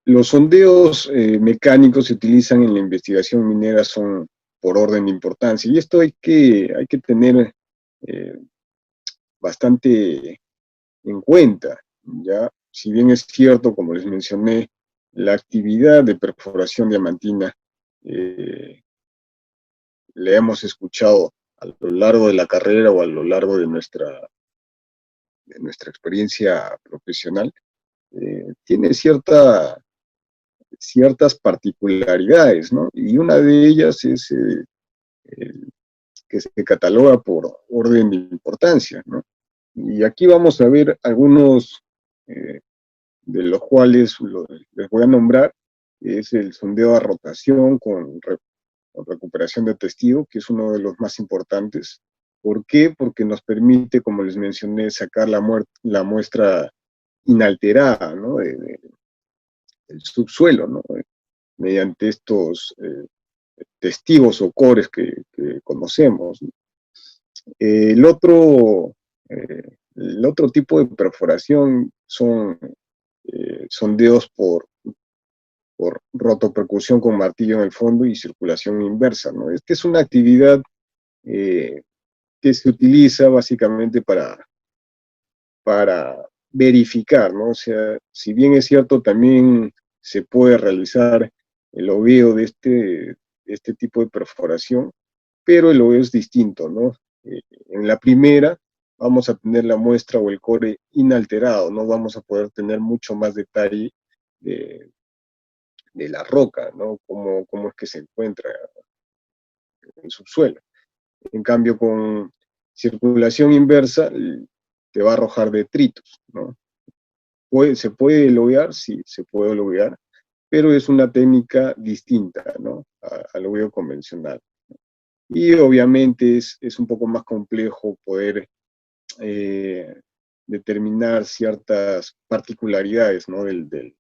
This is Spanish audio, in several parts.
Los sondeos mecánicos se utilizan en la investigación minera son por orden de importancia y esto hay que tener eh, bastante en cuenta, ¿ya? Si bien es cierto, como les mencioné, la actividad de perforación diamantina eh, le hemos escuchado a lo largo de la carrera o a lo largo de nuestra experiencia profesional, tiene ciertas particularidades, ¿no? Y una de ellas es el que se cataloga por orden de importancia, ¿no? Y aquí vamos a ver algunos eh, de los cuales les voy a nombrar. Es el sondeo a rotación con recuperación de testigo, que es uno de los más importantes. ¿Por qué? Porque nos permite, como les mencioné, sacar la muestra inalterada, ¿no? Del subsuelo, ¿no? Mediante estos testigos o cores que conocemos, ¿no? El otro tipo de perforación son sondeos por rotopercusión con martillo en el fondo y circulación inversa, ¿no? Esta es una actividad eh, que se utiliza básicamente para verificar, ¿no? O sea, si bien es cierto, también se puede realizar el oveo de este tipo de perforación, pero el oveo es distinto, ¿no? En la primera vamos a tener la muestra o el core inalterado, no vamos a poder tener mucho más detalle de, de la roca, ¿no? Cómo es que se encuentra en el subsuelo. En cambio, con circulación inversa, te va a arrojar detritos, ¿no? ¿Se puede loguear? Sí, se puede loguear, pero es una técnica distinta, ¿no? Al logueo convencional. Y obviamente es un poco más complejo poder eh, determinar ciertas particularidades, ¿no? Del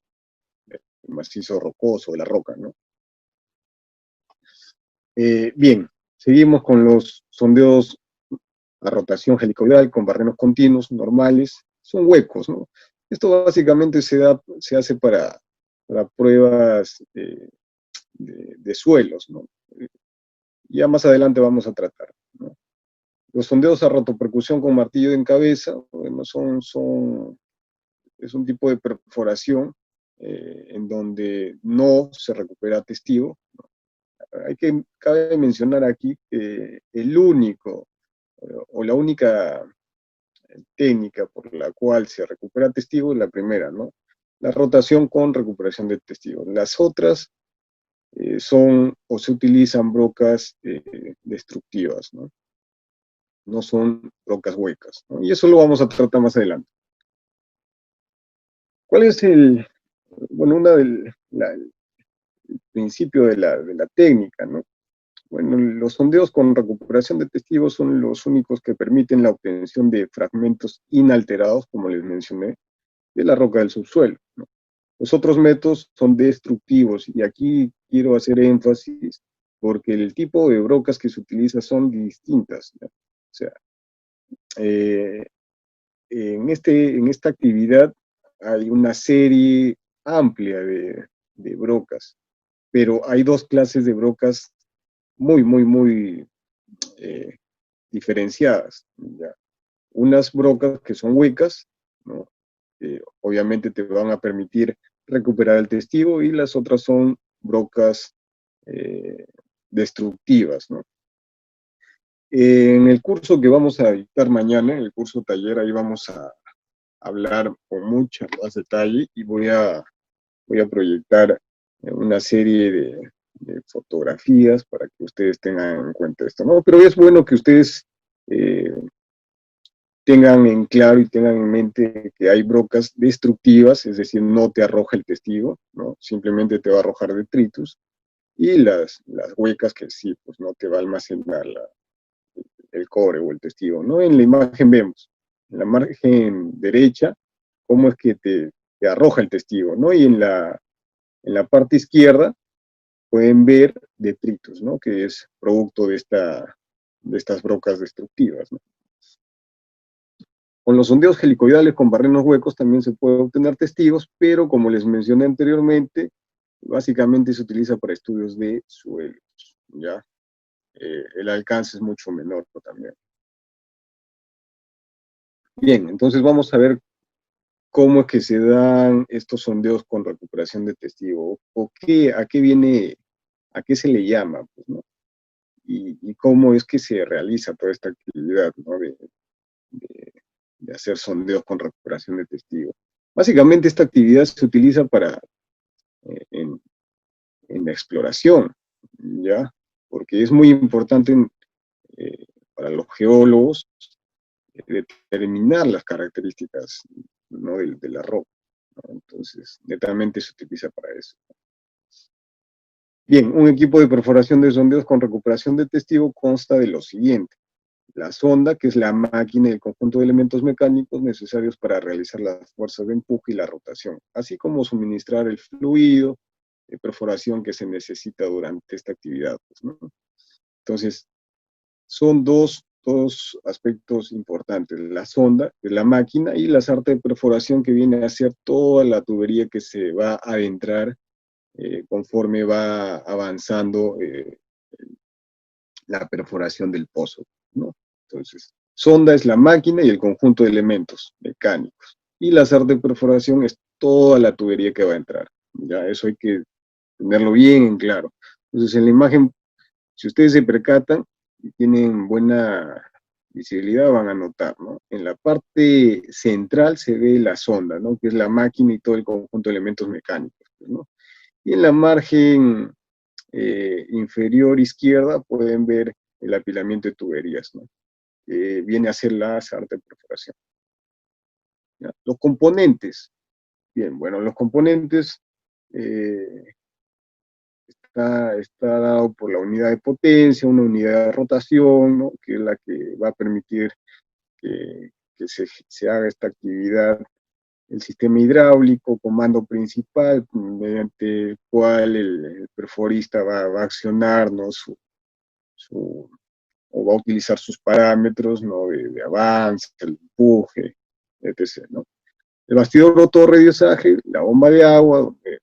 macizo rocoso, de la roca, ¿no? Bien, seguimos con los sondeos a rotación helicoidal con barrenos continuos normales, son huecos, ¿no? Esto básicamente se hace para pruebas de suelos, ¿no? Ya más adelante vamos a tratar, ¿no? Los sondeos a rotopercusión con martillo en cabeza, bueno, es un tipo de perforación en donde no se recupera testigo. Cabe mencionar aquí que el único o la única técnica por la cual se recupera testigo es la primera, ¿no? La rotación con recuperación de testigos. Las otras son o se utilizan brocas destructivas, ¿no? No son brocas huecas, ¿no? Y eso lo vamos a tratar más adelante. ¿Cuál es bueno, el principio de la técnica, ¿no? Bueno, los sondeos con recuperación de testigos son los únicos que permiten la obtención de fragmentos inalterados, como les mencioné, de la roca del subsuelo, ¿no? Los otros métodos son destructivos y aquí quiero hacer énfasis porque el tipo de brocas que se utiliza son distintas, ¿no? O sea, eh, en esta actividad hay una serie amplia de brocas, pero hay dos clases de brocas muy, muy, muy eh, diferenciadas, ¿ya? Unas brocas que son huecas, ¿no? Obviamente te van a permitir recuperar el testigo y las otras son brocas eh, destructivas, ¿no? En el curso que vamos a dictar mañana, en el curso taller, ahí vamos a hablar con mucho más detalle y voy a proyectar una serie de fotografías para que ustedes tengan en cuenta esto, ¿no? Pero es bueno que ustedes eh, tengan en claro y tengan en mente que hay brocas destructivas, es decir, no te arroja el testigo, ¿no? Simplemente te va a arrojar detritus, y las huecas que sí, pues no te va a almacenar el cobre o el testigo, ¿no? En la imagen vemos, en la margen derecha, cómo es que te arroja el testigo, ¿no? Y en la parte izquierda pueden ver detritus, ¿no? Que es producto de estas brocas destructivas, ¿no? Con los sondeos helicoidales con barrenos huecos también se puede obtener testigos, pero como les mencioné anteriormente, básicamente se utiliza para estudios de suelos, ¿ya? El alcance es mucho menor también. Bien, entonces vamos a ver cómo es que se dan estos sondeos con recuperación de testigo, o qué, a qué viene, a qué se le llama, pues, ¿no? Y cómo es que se realiza toda esta actividad, ¿no? De, de hacer sondeos con recuperación de testigos. Básicamente esta actividad se utiliza para, en, en la exploración, ¿ya? Porque es muy importante eh, para los geólogos determinar las características, ¿no? de la roca, ¿no? Entonces, netamente se utiliza para eso. Bien, un equipo de perforación de sondeos con recuperación de testigo consta de lo siguiente: la sonda, que es la máquina y el conjunto de elementos mecánicos necesarios para realizar las fuerzas de empuje y la rotación, así como suministrar el fluido de perforación que se necesita durante esta actividad, pues, ¿no? Entonces, son dos aspectos importantes: la sonda, que es la máquina, y la sarta de perforación, que viene a ser toda la tubería que se va a adentrar conforme va avanzando la perforación del pozo, ¿no? Entonces, sonda es la máquina y el conjunto de elementos mecánicos. Y la sarta de perforación es toda la tubería que va a entrar. Ya, eso hay que tenerlo bien en claro. Entonces, en la imagen, si ustedes se percatan y tienen buena visibilidad, van a notar, ¿no? En la parte central se ve la sonda, ¿no? Que es la máquina y todo el conjunto de elementos mecánicos, ¿no? Y en la margen inferior izquierda pueden ver el apilamiento de tuberías, ¿no? Viene a ser la sarta de perforación. ¿Ya? Los componentes. Bien, bueno, los componentes eh, está dado por la unidad de potencia, una unidad de rotación, ¿no? Que es la que va a permitir que se haga esta actividad. El sistema hidráulico, comando principal, mediante el cual el perforista va a accionar, ¿no? su, o va a utilizar sus parámetros, ¿no? de avance, el empuje, etc., ¿no? El bastidor rotorrediosaje, la bomba de agua, donde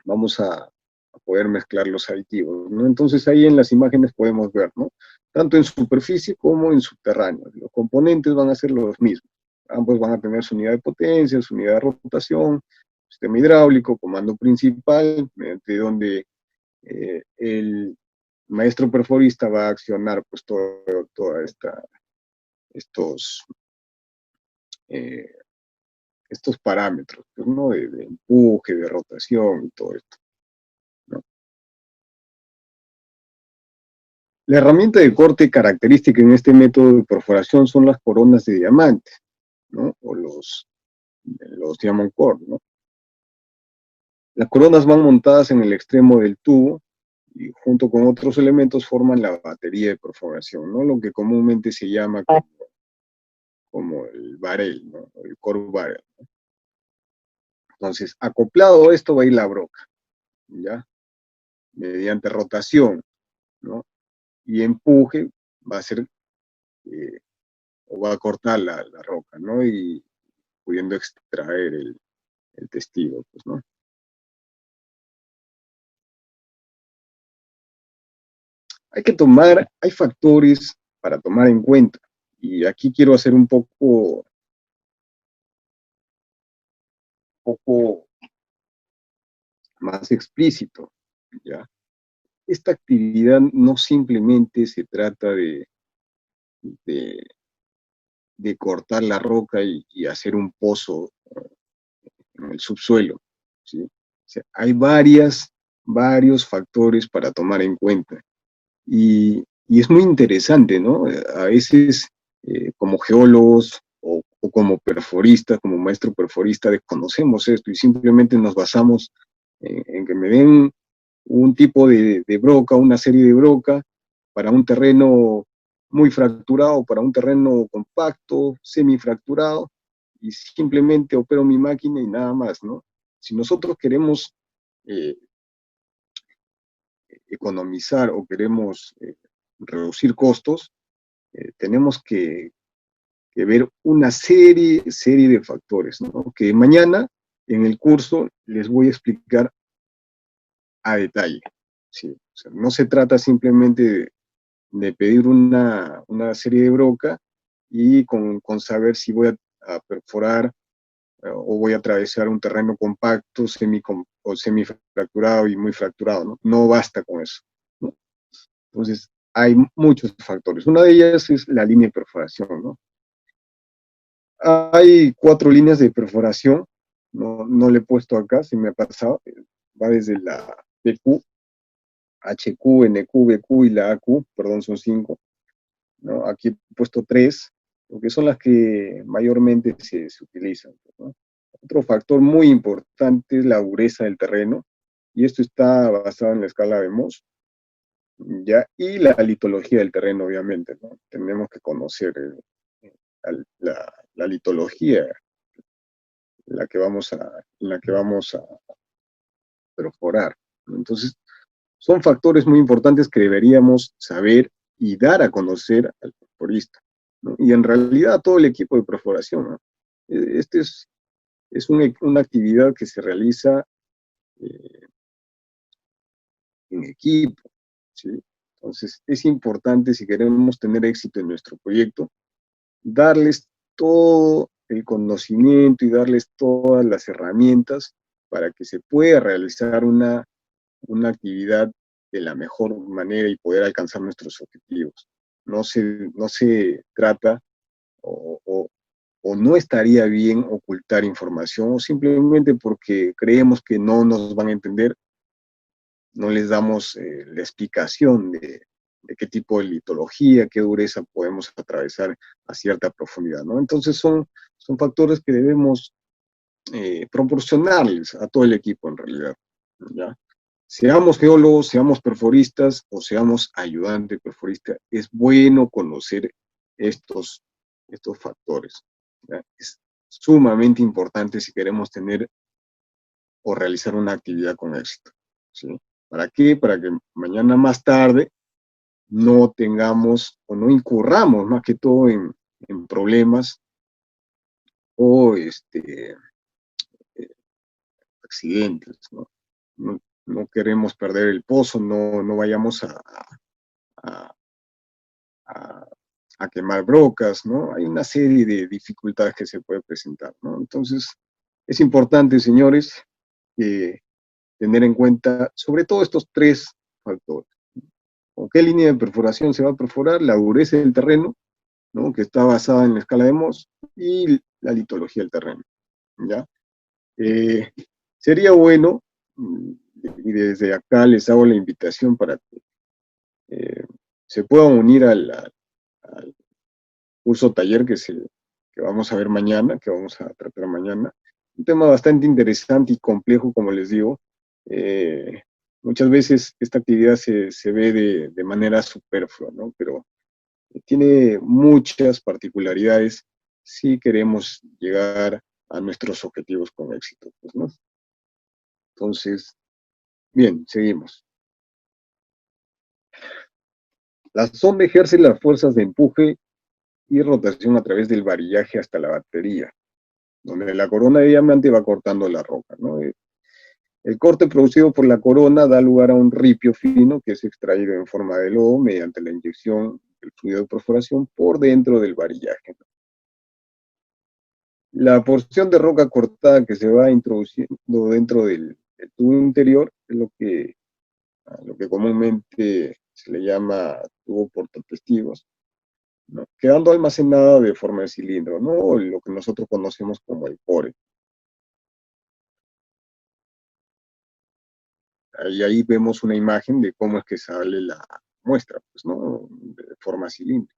vamos a poder mezclar los aditivos, ¿no? Entonces ahí en las imágenes podemos ver, ¿no? Tanto en superficie como en subterráneo. Los componentes van a ser los mismos. Ambos van a tener su unidad de potencia, su unidad de rotación, sistema hidráulico, comando principal, mediante donde el maestro perforista va a accionar pues toda estos, eh, estos parámetros, pues, ¿no? De empuje, de rotación y todo esto, ¿no? La herramienta de corte característica en este método de perforación son las coronas de diamante, ¿no? O los diamond core, ¿no? Las coronas van montadas en el extremo del tubo y junto con otros elementos forman la batería de perforación, ¿no? Lo que comúnmente se llama como el barrel, ¿no? El core barrel. Entonces, acoplado a esto va a ir la broca, ¿ya? Mediante rotación, ¿no? Y empuje va a ser, eh, o va a cortar la roca, ¿no? Y pudiendo extraer el testigo, pues, ¿no? Hay factores para tomar en cuenta, y aquí quiero hacer un poco más explícito, ¿ya? Esta actividad no simplemente se trata de, de cortar la roca y hacer un pozo en el subsuelo, ¿sí? O sea, hay varios factores para tomar en cuenta. Y es muy interesante, ¿no? A veces, como geólogos o como perforistas, como maestro perforista, desconocemos esto y simplemente nos basamos en que me den un tipo de broca, una serie de broca, para un terreno muy fracturado, para un terreno compacto, semifracturado, y simplemente opero mi máquina y nada más, ¿no? Si nosotros queremos eh, economizar o queremos reducir costos, tenemos que ver una serie de factores, ¿no? Que mañana en el curso les voy a explicar a detalle. ¿Sí? O sea, no se trata simplemente de pedir una serie de broca y con saber si voy a perforar o voy a atravesar un terreno compacto, o semifracturado y muy fracturado, ¿no? No basta con eso, ¿no? Entonces, hay muchos factores. Una de ellas es la línea de perforación, ¿no? Hay 4 líneas de perforación, no le he puesto acá, se me ha pasado, va desde la PQ, HQ, NQ, BQ y la AQ, perdón, son 5, ¿no? Aquí he puesto 3, porque son las que mayormente se utilizan, ¿no? Otro factor muy importante es la dureza del terreno, y esto está basado en la escala de Mohs, ¿ya? Y la litología del terreno, obviamente, ¿no? Tenemos que conocer la litología en la que vamos a perforar, ¿no? Entonces, son factores muy importantes que deberíamos saber y dar a conocer al perforista, ¿no? Y en realidad a todo el equipo de perforación, ¿no? Este es una actividad que se realiza eh, en equipo, ¿sí? Entonces, es importante, si queremos tener éxito en nuestro proyecto, darles todo el conocimiento y darles todas las herramientas para que se pueda realizar una actividad de la mejor manera y poder alcanzar nuestros objetivos. No se trata o, o, o no estaría bien ocultar información o simplemente porque creemos que no nos van a entender, no les damos la explicación de qué tipo de litología, qué dureza podemos atravesar a cierta profundidad, ¿no? Entonces son factores que debemos proporcionarles a todo el equipo en realidad, ¿ya? Seamos geólogos, seamos perforistas o seamos ayudante perforista, es bueno conocer estos, estos factores, ¿ya? Es sumamente importante si queremos tener o realizar una actividad con éxito, ¿sí? ¿Para qué? Para que mañana más tarde no tengamos o no incurramos más que todo en problemas o accidentes, ¿no? No, no queremos perder el pozo, no vayamos a, a, a quemar brocas, ¿no? Hay una serie de dificultades que se puede presentar, ¿no? Entonces, es importante, señores, tener en cuenta sobre todo estos 3 factores. ¿Con qué línea de perforación se va a perforar? La dureza del terreno, ¿no? Que está basada en la escala de Mohs, y la litología del terreno, ¿ya? Eh, Sería bueno, y desde acá les hago la invitación para que se puedan unir al curso taller que vamos a ver mañana, que vamos a tratar mañana. Un tema bastante interesante y complejo, como les digo. Eh, Muchas veces esta actividad se ve de manera superflua, ¿no? Pero tiene muchas particularidades si queremos llegar a nuestros objetivos con éxito, pues, ¿no? Entonces, bien, seguimos. La sonda ejerce las fuerzas de empuje y rotación a través del varillaje hasta la batería, donde la corona de diamante va cortando la roca, ¿no? El corte producido por la corona da lugar a un ripio fino que es extraído en forma de lodo mediante la inyección del fluido de perforación por dentro del varillaje. La porción de roca cortada que se va introduciendo dentro del tubo interior es lo que comúnmente se le llama tubo portatestigos, ¿no? Quedando almacenada de forma de cilindro, ¿no? Lo que nosotros conocemos como el core. Ahí vemos una imagen de cómo es que sale la muestra, pues, ¿no? De forma cilíndrica.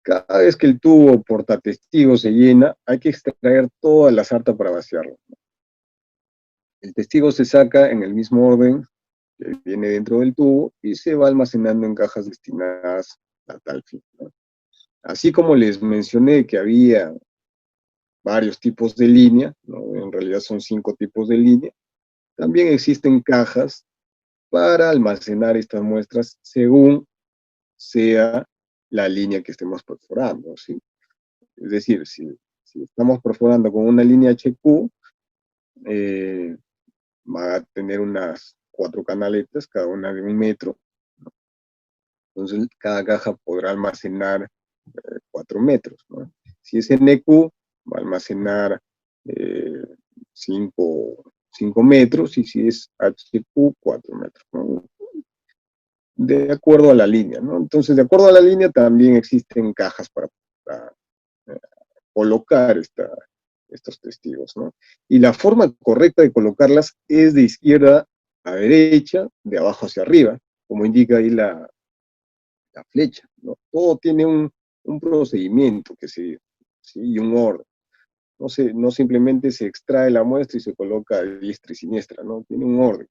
Cada vez que el tubo portatestigo se llena, hay que extraer toda la sarta para vaciarlo. El testigo se saca en el mismo orden que viene dentro del tubo y se va almacenando en cajas destinadas a tal fin, ¿no? Así como les mencioné que había varios tipos de línea, ¿no? En realidad son 5 tipos de línea, también existen cajas para almacenar estas muestras según sea la línea que estemos perforando, ¿sí? Es decir, si estamos perforando con una línea HQ, va a tener unas 4 canaletas, cada una de 1 metro. Entonces, cada caja podrá almacenar 4 metros, ¿no? Si es NQ, va a almacenar 5 metros, y si es HQ, 4 metros, ¿no? De acuerdo a la línea, ¿no? Entonces, de acuerdo a la línea, también existen cajas para colocar estos testigos, ¿no? Y la forma correcta de colocarlas es de izquierda a derecha, de abajo hacia arriba, como indica ahí la flecha, ¿no? Todo tiene un procedimiento que seguir, ¿sí? Y un orden. No simplemente se extrae la muestra y se coloca a diestra y siniestra, ¿no? Tiene un orden.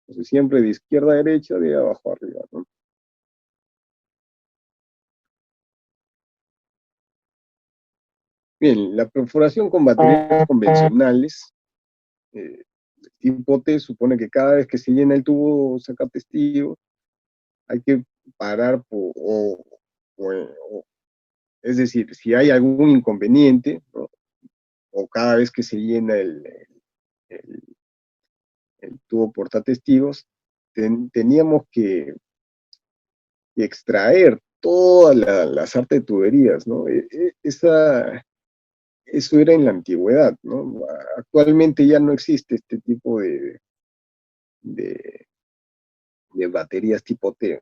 Entonces, siempre de izquierda a derecha, de abajo a arriba, ¿no? Bien, la perforación con baterías convencionales, eh, tipo T, supone que cada vez que se llena el tubo saca testigo, hay que parar es decir, si hay algún inconveniente, ¿no? O cada vez que se llena el, el tubo portatestigos, teníamos que extraer todas las artes de tuberías, ¿no? Eso era en la antigüedad, ¿no? Actualmente ya no existe este tipo de, de baterías tipo T.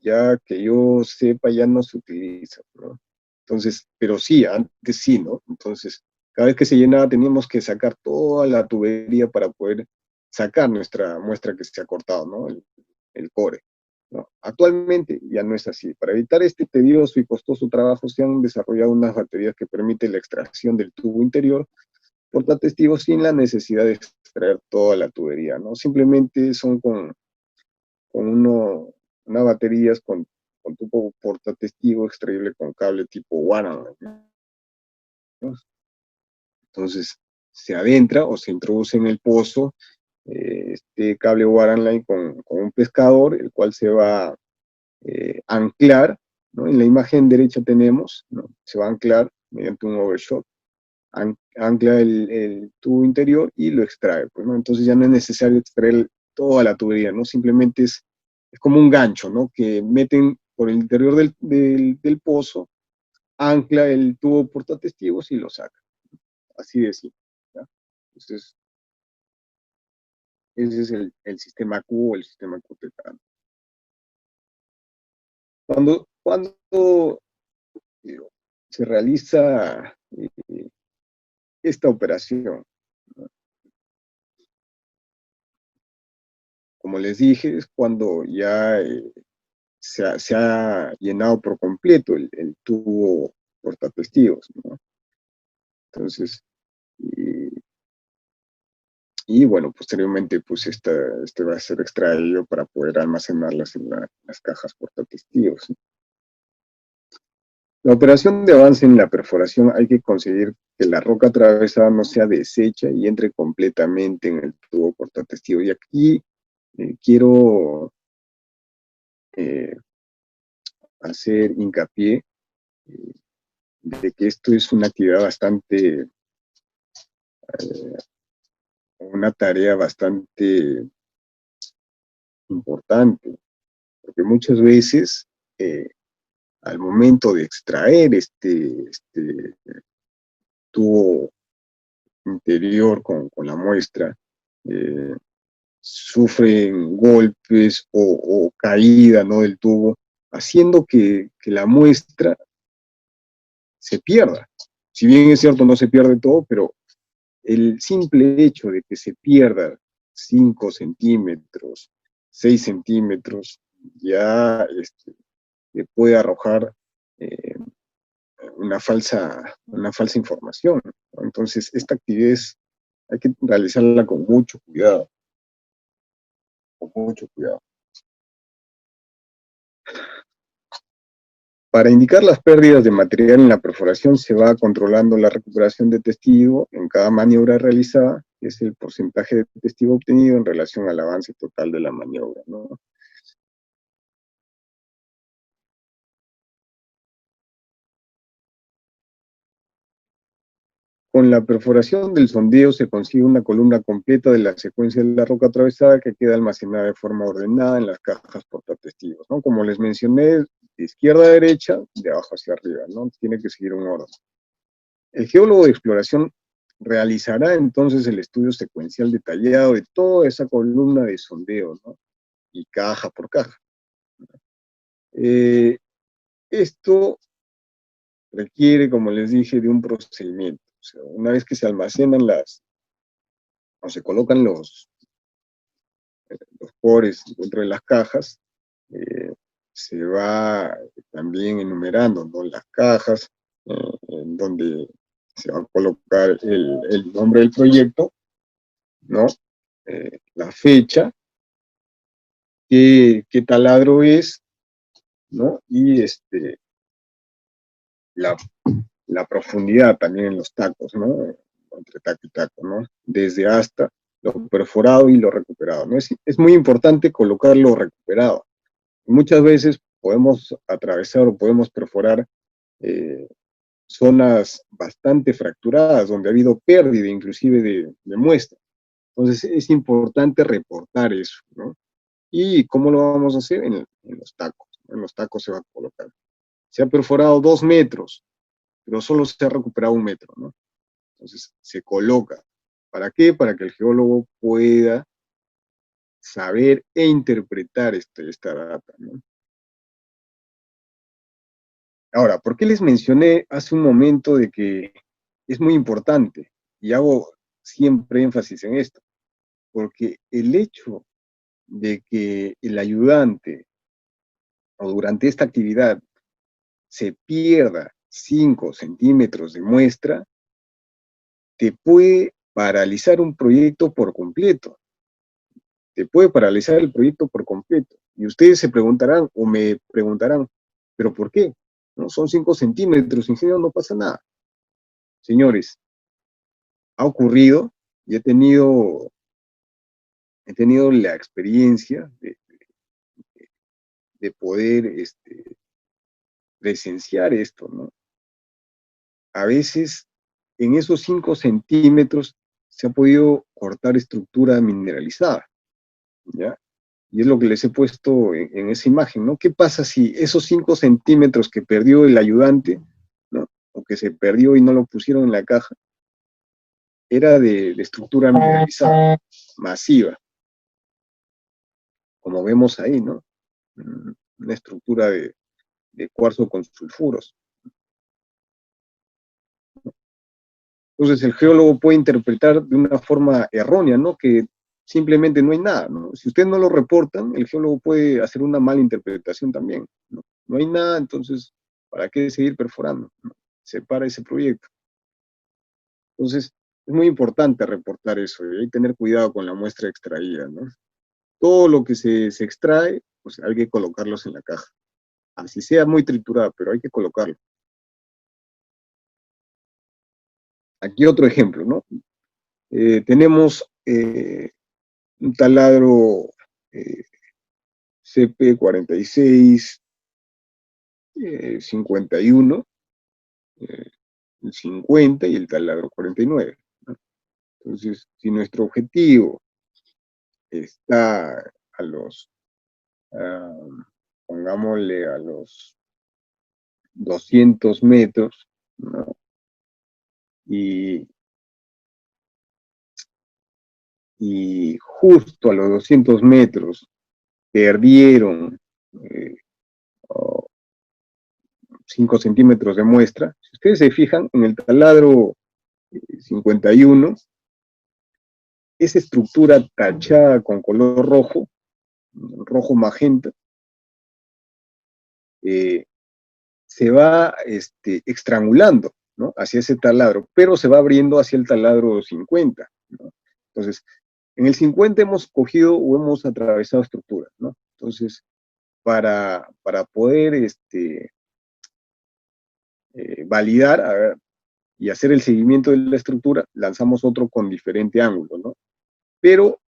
Ya que yo sepa, ya no se utiliza, ¿no? Entonces, pero sí, antes sí, ¿no? Entonces, cada vez que se llenaba teníamos que sacar toda la tubería para poder sacar nuestra muestra que se ha cortado, ¿no? El core, ¿no? Actualmente ya no es así. Para evitar este tedioso y costoso trabajo se han desarrollado unas baterías que permiten la extracción del tubo interior portatestigos sin la necesidad de extraer toda la tubería, ¿no? Simplemente son con una baterías con tubo portatestigo extraíble con cable tipo Warren, ¿no? Entonces, se adentra o se introduce en el pozo este cable Warren Line con un pescador, el cual se va a anclar, ¿no? En la imagen derecha tenemos, ¿no? Se va a anclar mediante un overshot, ancla el tubo interior y lo extrae, pues, ¿no? Entonces ya no es necesario extraer toda la tubería, ¿no? Simplemente es como un gancho, ¿no? Que meten por el interior del pozo, ancla el tubo portatestigos y lo saca. Así de simple, ¿ya? Entonces, ese es el sistema Q o el sistema QTK. Cuando se realiza esta operación, ¿no? Como les dije, es cuando ya se ha llenado por completo el tubo portatestigos, ¿no? Entonces, y, y bueno, posteriormente, pues este va a ser extraído para poder almacenarlas en las cajas portatestigos, ¿no? La operación de avance en la perforación hay que conseguir que la roca atravesada no sea deshecha y entre completamente en el tubo portatestigos. Y aquí quiero eh, hacer hincapié eh, de que esto es una actividad bastante, una tarea bastante importante, porque muchas veces al momento de extraer este tubo interior con la muestra, eh, sufren golpes o caída, ¿no? Del tubo, haciendo que la muestra se pierda. Si bien es cierto, no se pierde todo, pero el simple hecho de que se pierda 5 centímetros, 6 centímetros, ya puede arrojar eh, una falsa información, ¿no? Entonces, esta actividad hay que realizarla con mucho cuidado, con mucho cuidado. Para indicar las pérdidas de material en la perforación se va controlando la recuperación de testigo en cada maniobra realizada, que es el porcentaje de testigo obtenido en relación al avance total de la maniobra, ¿no? Con la perforación del sondeo se consigue una columna completa de la secuencia de la roca atravesada que queda almacenada de forma ordenada en las cajas portatestigos, ¿no? Como les mencioné, de izquierda a derecha, de abajo hacia arriba, ¿no? Tiene que seguir un orden. El geólogo de exploración realizará entonces el estudio secuencial detallado de toda esa columna de sondeo, ¿no? Y caja por caja. Esto requiere, como les dije, de un procedimiento. O sea, una vez que se almacenan o se colocan los cores dentro de las cajas, eh, se va también enumerando, ¿no? Las cajas, en donde se va a colocar el nombre del proyecto, ¿no? La fecha, qué taladro es, ¿no? Y la, la profundidad también en los tacos, ¿no? Entre taco y taco, ¿no? Desde hasta lo perforado y lo recuperado, ¿no? Es muy importante colocar lo recuperado. Muchas veces podemos atravesar o podemos perforar eh, zonas bastante fracturadas, donde ha habido pérdida inclusive de muestra. Entonces es importante reportar eso, ¿no? ¿Y cómo lo vamos a hacer? En los tacos. En los tacos se va a colocar. Se ha perforado 2 metros, pero solo se ha recuperado 1 metro, ¿no? Entonces se coloca. ¿Para qué? Para que el geólogo pueda saber e interpretar esta data, ¿no? Ahora, ¿por qué les mencioné hace un momento de que es muy importante? Y hago siempre énfasis en esto, porque el hecho de que el ayudante o durante esta actividad se pierda 5 centímetros de muestra, te puede paralizar un proyecto por completo. Te puede paralizar el proyecto por completo. Y ustedes se preguntarán o me preguntarán, ¿pero por qué? ¿No? Son 5 centímetros, ingeniero, no pasa nada. Señores, ha ocurrido y he tenido la experiencia de poder presenciar esto, ¿no? A veces en esos 5 centímetros se ha podido cortar estructura mineralizada, ¿ya? Y es lo que les he puesto en esa imagen, ¿no? ¿Qué pasa si esos 5 centímetros que perdió el ayudante, ¿no? O que se perdió y no lo pusieron en la caja, era de estructura mineralizada, masiva, como vemos ahí, ¿no? Una estructura de cuarzo con sulfuros. Entonces el geólogo puede interpretar de una forma errónea, ¿no? Que simplemente no hay nada, ¿no? Si ustedes no lo reportan, el geólogo puede hacer una mala interpretación también, ¿no? No hay nada, entonces, ¿para qué seguir perforando? ¿No? Se para ese proyecto. Entonces, es muy importante reportar eso y hay que tener cuidado con la muestra extraída, ¿no? Todo lo que se extrae, pues hay que colocarlos en la caja. Así sea muy triturada, pero hay que colocarlo. Aquí otro ejemplo, ¿no? Tenemos un taladro CP46 51, el 50 y el taladro 49, ¿no? Entonces, si nuestro objetivo está a los, uh, pongámosle a los 200 metros, ¿no? Y, y justo a los 200 metros perdieron 5 centímetros de muestra. Si ustedes se fijan, en el taladro 51, esa estructura tachada con color rojo, rojo magenta, se va estrangulando, ¿no? Hacia ese taladro, pero se va abriendo hacia el taladro 50, ¿no? Entonces, en el 50 hemos cogido o hemos atravesado estructuras, ¿no? Entonces, para poder validar y hacer el seguimiento de la estructura, lanzamos otro con diferente ángulo, ¿no? Pero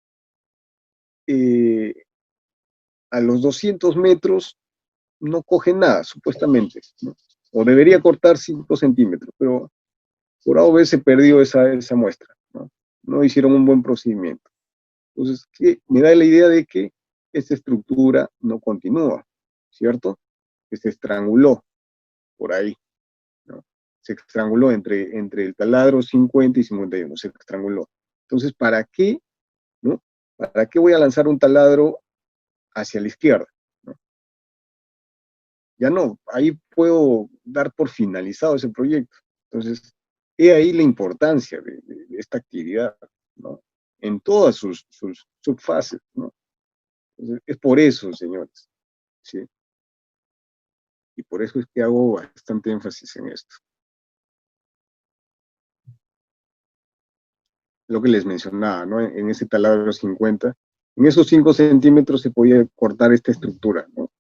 a los 200 metros no coge nada, supuestamente, ¿no? O debería cortar 5 centímetros, pero Por A o B se perdió esa muestra, ¿no? No hicieron un buen procedimiento. Entonces, ¿qué? Me da la idea de que esta estructura no continúa, ¿cierto? Que se estranguló por ahí, ¿no? Se estranguló entre el taladro 50 y 51, se estranguló. Entonces, ¿para qué, no? ¿Para qué voy a lanzar un taladro hacia la izquierda? ¿No? Ya no, ahí puedo dar por finalizado ese proyecto. Entonces, he ahí la importancia de esta actividad, ¿no? En todas sus subfases, ¿no? Entonces, es por eso, señores, ¿sí? Y por eso es que hago bastante énfasis en esto. Lo que les mencionaba, ¿no? En ese taladro 50, en esos 5 centímetros se podía cortar esta estructura, ¿no?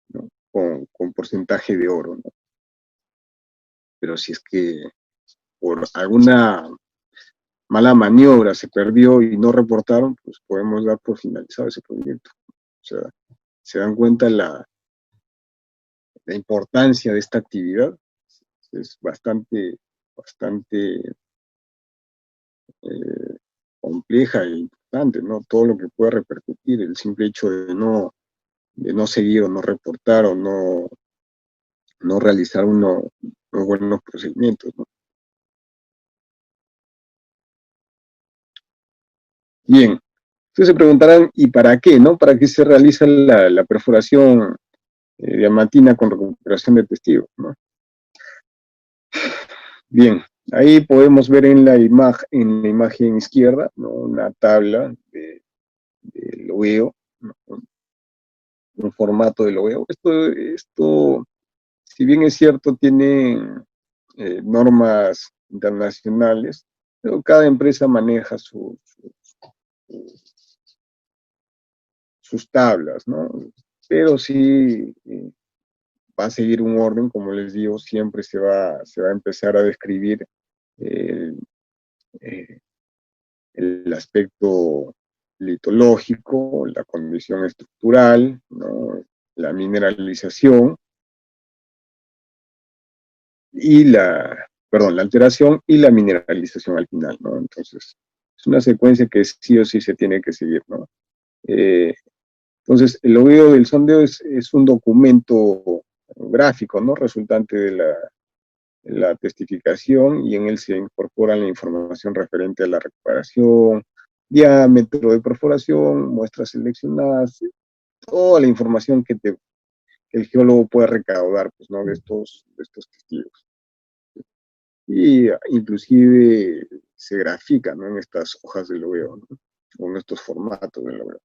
¿No? Con porcentaje de oro, ¿no? Pero si es que por alguna mala maniobra se perdió y no reportaron, pues podemos dar por finalizado ese proyecto. O sea, se dan cuenta la importancia de esta actividad. Es bastante compleja e importante, ¿no? Todo lo que pueda repercutir, el simple hecho de no seguir o no reportar o no realizar unos buenos procedimientos, ¿no? Bien, ustedes se preguntarán, ¿y para qué, no? ¿Para qué se realiza la perforación diamantina con recuperación de testigos, ¿no? Bien, ahí podemos ver en la imagen izquierda, ¿no? Una tabla de logueo, ¿no? Un formato de logueo. Esto, si bien es cierto, tiene normas internacionales, pero cada empresa maneja sus tablas, ¿no? Pero sí va a seguir un orden, como les digo, siempre se va a empezar a describir el, eh, el aspecto litológico, la condición estructural, ¿no? La mineralización y la alteración y la mineralización al final, ¿no? Entonces, es una secuencia que sí o sí se tiene que seguir, ¿no? Eh, entonces, el logueo del sondeo es un documento gráfico, ¿no? Resultante de la testificación, y en él se incorpora la información referente a la recuperación, diámetro de perforación, muestras seleccionadas, toda la información que el geólogo puede recaudar, pues, ¿no? de estos testigos. Y inclusive se grafica, ¿no? En estas hojas de logueo, ¿no? O en estos formatos de logueo.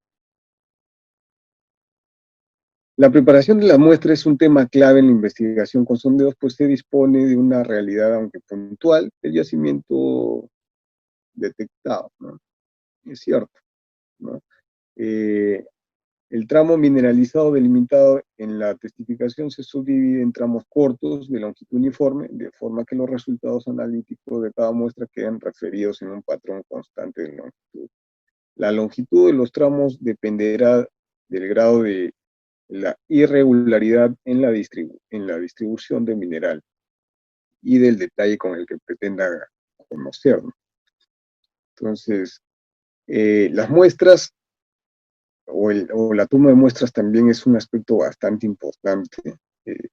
La preparación de la muestra es un tema clave en la investigación con sondeos, pues se dispone de una realidad, aunque puntual, del yacimiento detectado, ¿no? Es cierto, ¿no? Eh, el tramo mineralizado delimitado en la testificación se subdivide en tramos cortos de longitud uniforme, de forma que los resultados analíticos de cada muestra quedan referidos en un patrón constante de longitud. La longitud de los tramos dependerá del grado de la irregularidad en la distribución de mineral y del detalle con el que pretenda conocerlo. Entonces, las muestras o la toma de muestras también es un aspecto bastante importante, eh,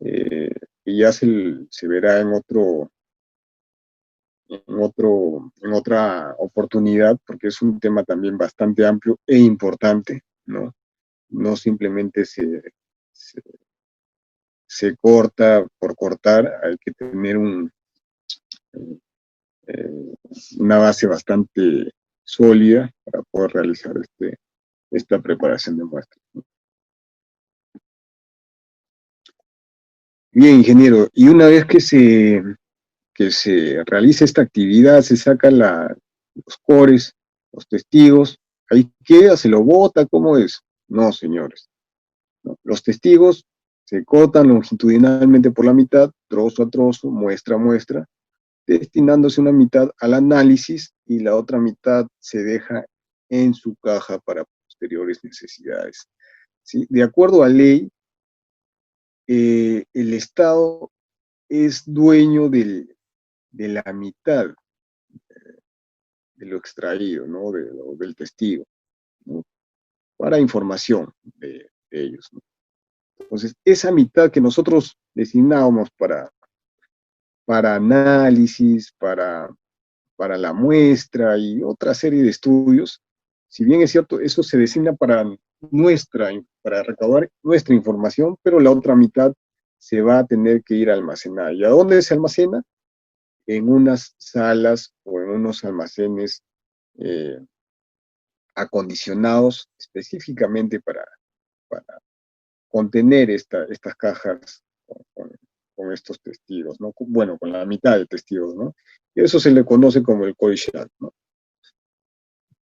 eh, y ya se verá en otra oportunidad, porque es un tema también bastante amplio e importante, ¿no? No simplemente se corta por cortar, hay que tener eh, una base bastante sólida para poder realizar esta preparación de muestras. Bien, ingeniero, y una vez que se realiza esta actividad, se sacan los cores, los testigos, ahí queda, se lo bota, ¿cómo es? No, señores. No. Los testigos se cortan longitudinalmente por la mitad, trozo a trozo, muestra a muestra, destinándose una mitad al análisis y la otra mitad se deja en su caja para posteriores necesidades, ¿sí? De acuerdo a ley, el Estado es dueño de la mitad de lo extraído, ¿no? Del testigo, ¿no? Para información de ellos, ¿no? Entonces, esa mitad que nosotros designábamos para análisis, para la muestra y otra serie de estudios, si bien es cierto, eso se designa para recaudar nuestra información, pero la otra mitad se va a tener que ir a almacenar. ¿Y a dónde se almacena? En unas salas o en unos almacenes eh, acondicionados específicamente para contener estas cajas con estos testigos, ¿no? Bueno, con la mitad de testigos, ¿no? Y eso se le conoce como el cold shot, ¿no?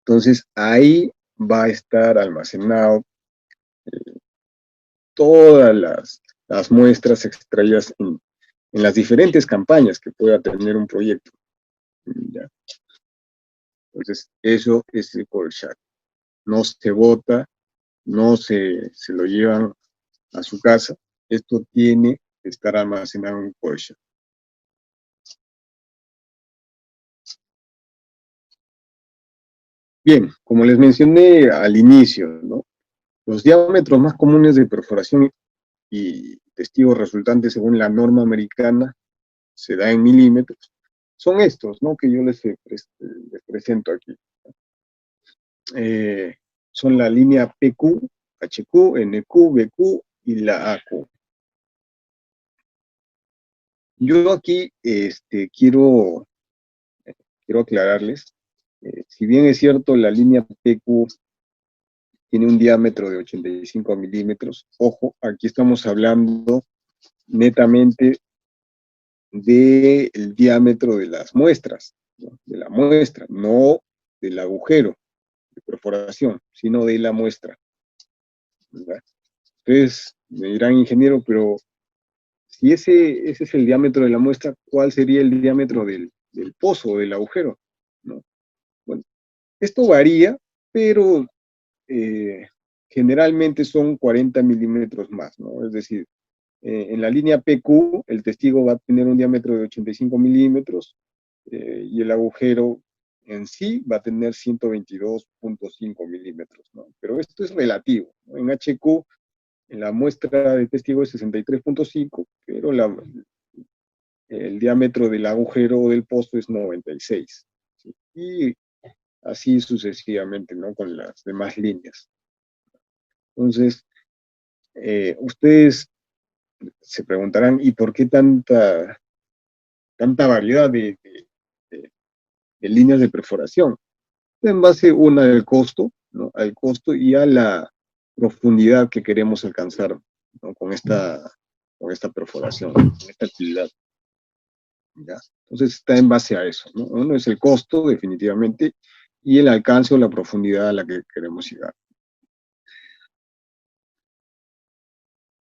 Entonces, ahí va a estar almacenado todas las muestras extraídas en las diferentes campañas que pueda tener un proyecto, ¿ya? Entonces, eso es el cold shot. No se bota, no se lo llevan a su casa. Esto tiene que estar almacenado en un cold shot. Bien, como les mencioné al inicio, ¿no? Los diámetros más comunes de perforación y testigos resultantes según la norma americana se da en milímetros. Son estos, ¿no? Que yo les presento aquí. Eh, Son la línea PQ, HQ, NQ, BQ y la AQ. Yo aquí quiero aclararles, si bien es cierto la línea PQ tiene un diámetro de 85 milímetros, ojo, aquí estamos hablando netamente del diámetro de las muestras, ¿no? De la muestra, no del agujero de perforación, sino de la muestra, ¿verdad? Ustedes me dirán, ingeniero, pero si ese es el diámetro de la muestra, ¿cuál sería el diámetro del pozo o del agujero? ¿No? Bueno, esto varía, pero eh, generalmente son 40 milímetros más, ¿no? Es decir, en la línea PQ, el testigo va a tener un diámetro de 85 milímetros y el agujero en sí va a tener 122.5 milímetros, ¿no? Pero esto es relativo, ¿no? En HQ, en la muestra de testigo es 63.5, pero el diámetro del agujero o del pozo es 96, ¿sí? Y así sucesivamente, ¿no? Con las demás líneas. Entonces, ustedes se preguntarán, ¿y por qué tanta variedad de- de líneas de perforación? En base una al costo, ¿no? Al costo y a la profundidad que queremos alcanzar, ¿no? Con esta perforación, con esta actividad, ¿ya? Entonces está en base a eso, ¿no? Uno es el costo, definitivamente, y el alcance o la profundidad a la que queremos llegar.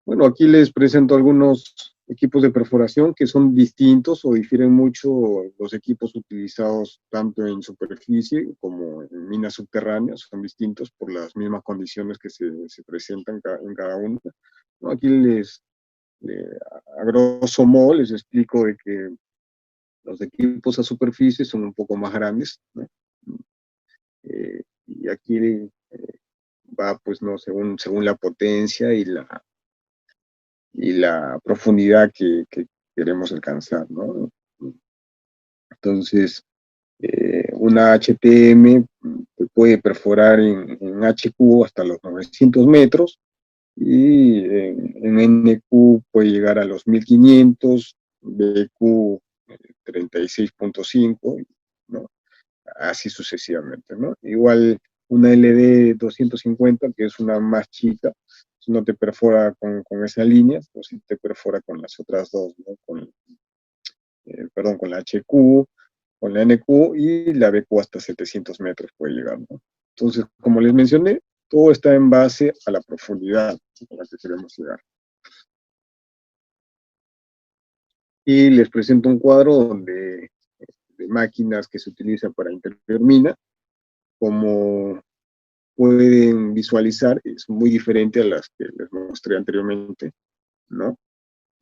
Bueno, aquí les presento algunos equipos de perforación que son distintos o difieren mucho los equipos utilizados tanto en superficie como en minas subterráneas, son distintos por las mismas condiciones que se presentan en cada una, ¿no? Aquí a grosso modo les explico de que los equipos a superficie son un poco más grandes, ¿no? Y aquí va, pues, no, según la potencia y la profundidad que queremos alcanzar, ¿no? Entonces, una HTM puede perforar en HQ hasta los 900 metros y en NQ puede llegar a los 1500, BQ 36.5, ¿no? Así sucesivamente, ¿no? Igual una LD 250, que es una más chica, no te perfora con esa línea, o si te perfora con las otras dos, ¿no? Con la HQ, con la NQ y la BQ hasta 700 metros puede llegar, ¿no? Entonces, como les mencioné, todo está en base a la profundidad a la que queremos llegar. Y les presento un cuadro de máquinas que se utilizan para interior mina. Como pueden visualizar, es muy diferente a las que les mostré anteriormente, ¿no?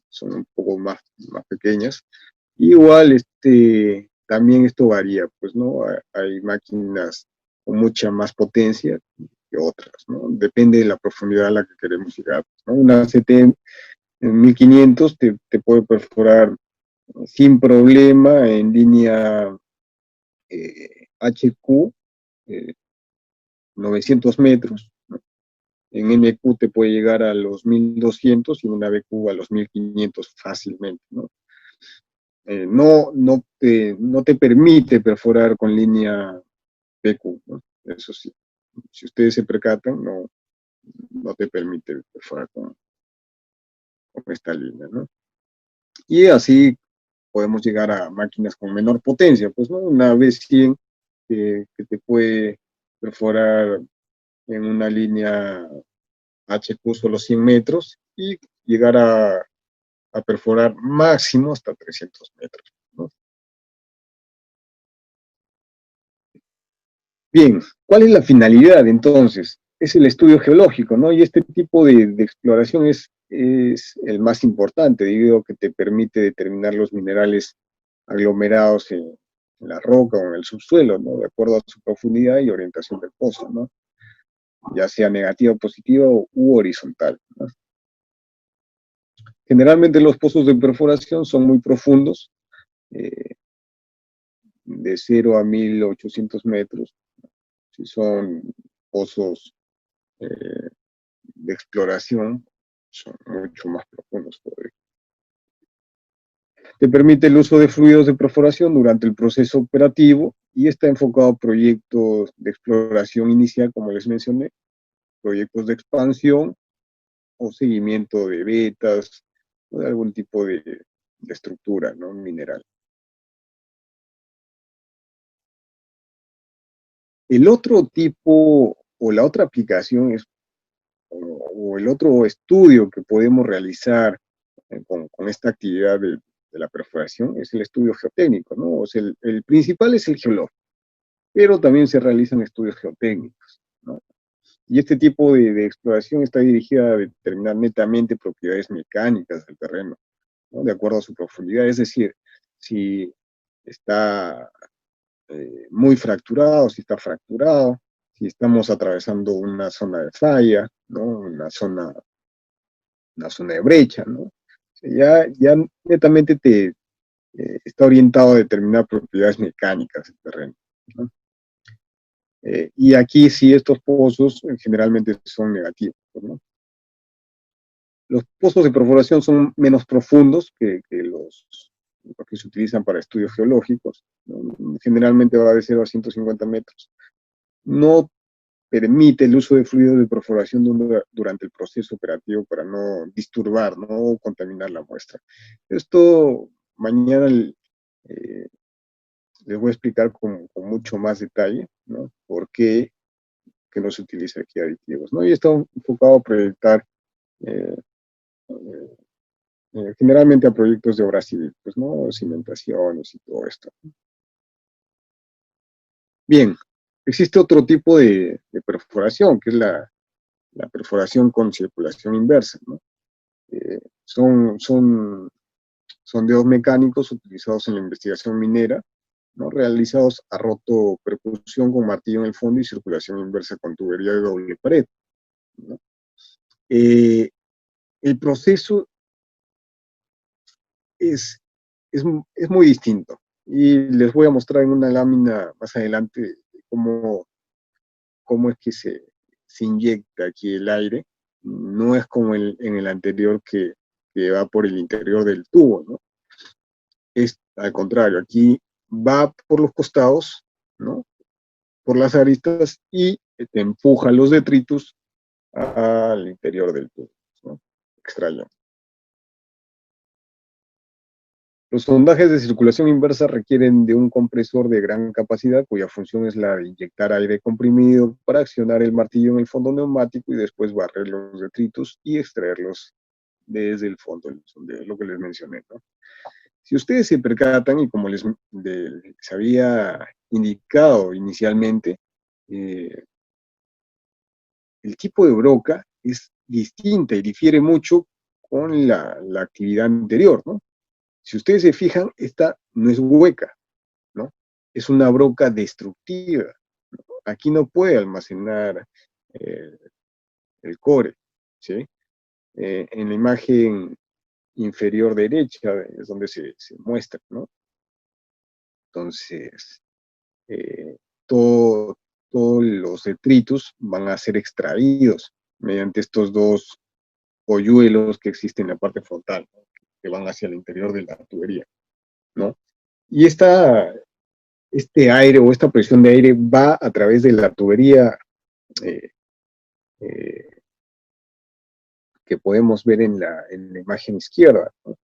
Son un poco más pequeñas. Igual, también esto varía, pues, ¿no? Hay máquinas con mucha más potencia que otras, ¿no? Depende de la profundidad a la que queremos llegar, ¿no? Una CT en 1500 te puede perforar sin problema en línea HQ, 900 metros, ¿no? En MQ te puede llegar a los 1200 y en una BQ a los 1500 fácilmente, ¿no? No te permite perforar con línea PQ, ¿no? Eso sí, si ustedes se percatan, no te permite perforar con esta línea, ¿no? Y así podemos llegar a máquinas con menor potencia, pues, ¿no? Una V100 que te puede perforar en una línea HQ solo 100 metros y llegar a perforar máximo hasta 300 metros, ¿no? Bien, ¿cuál es la finalidad entonces? Es el estudio geológico, ¿no? Y este tipo de exploración es el más importante, debido a que te permite determinar los minerales aglomerados en la roca o en el subsuelo, ¿no? De acuerdo a su profundidad y orientación del pozo, ¿no? Ya sea negativa, positiva u horizontal, ¿no? Generalmente los pozos de perforación son muy profundos, eh, de 0 a 1800 metros. Si son pozos eh, de exploración, son mucho más profundos todavía. Te permite el uso de fluidos de perforación durante el proceso operativo y está enfocado a proyectos de exploración inicial, como les mencioné, proyectos de expansión o seguimiento de vetas o de algún tipo de estructura, ¿no? Mineral. El otro tipo o la otra aplicación es, o el otro estudio que podemos realizar con esta actividad de la perforación es el estudio geotécnico, ¿no? O sea, el principal es el geológico, pero también se realizan estudios geotécnicos, ¿no? Y este tipo de exploración está dirigida a determinar netamente propiedades mecánicas del terreno, ¿no? De acuerdo a su profundidad, es decir, si está muy fracturado, si está fracturado, si estamos atravesando una zona de falla, ¿no? Una zona de brecha, ¿no? Ya netamente está orientado a determinar propiedades mecánicas del terreno, ¿no? Y aquí sí estos pozos generalmente son negativos, ¿no? Los pozos de perforación son menos profundos que los que se utilizan para estudios geológicos, ¿no? Generalmente va de 0 a 150 metros. No permite el uso de fluidos de perforación durante el proceso operativo para no disturbar, no contaminar la muestra. Esto mañana les voy a explicar con mucho más detalle, ¿no? Por qué que no se utiliza aquí aditivos, ¿no? Y está enfocado a proyectar eh, generalmente a proyectos de obra civil, pues, ¿no? Cimentaciones y todo esto. Bien, existe otro tipo de perforación, que es la perforación con circulación inversa, ¿no? Son sondeos mecánicos utilizados en la investigación minera, ¿no? Realizados a rotopercusión con martillo en el fondo y circulación inversa con tubería de doble pared, ¿no? Eh, el proceso es, es muy distinto y les voy a mostrar en una lámina más adelante cómo es que se inyecta aquí el aire. No es como en el anterior que va por el interior del tubo, ¿no? Es al contrario, aquí va por los costados, ¿no? Por las aristas y te empuja los detritus al interior del tubo, ¿no? Extraño. Los sondajes de circulación inversa requieren de un compresor de gran capacidad cuya función es la de inyectar aire comprimido para accionar el martillo en el fondo neumático y después barrer los detritus y extraerlos desde el fondo del sondeo, es lo que les mencioné, ¿no? Si ustedes se percatan, y como les había indicado inicialmente, eh, el tipo de broca es distinta y difiere mucho con la actividad anterior, ¿no? Si ustedes se fijan, esta no es hueca, ¿no? Es una broca destructiva. Aquí no puede almacenar eh, el core, ¿sí? En la imagen inferior derecha es donde se muestra, ¿no? Entonces, eh, todo, todos los detritus van a ser extraídos mediante estos dos hoyuelos que existen en la parte frontal, ¿no? Que van hacia el interior de la tubería, ¿no? Y este aire o esta presión de aire va a través de la tubería eh, eh, que podemos ver en la imagen izquierda, ¿no?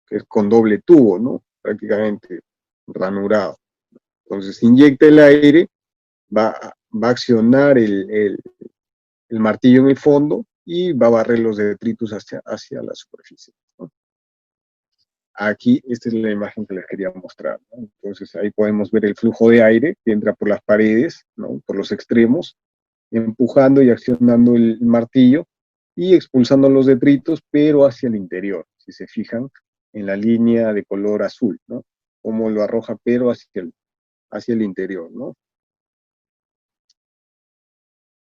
Que es con doble tubo, ¿no? Prácticamente ranurado. Entonces inyecta el aire, va a accionar el martillo en el fondo y va a barrer los detritus hacia la superficie, ¿no? Aquí, esta es la imagen que les quería mostrar, ¿no? Entonces ahí podemos ver el flujo de aire que entra por las paredes, ¿no? Por los extremos, empujando y accionando el martillo y expulsando los detritos, pero hacia el interior, si se fijan en la línea de color azul, ¿no? Como lo arroja, pero hacia el interior, ¿no?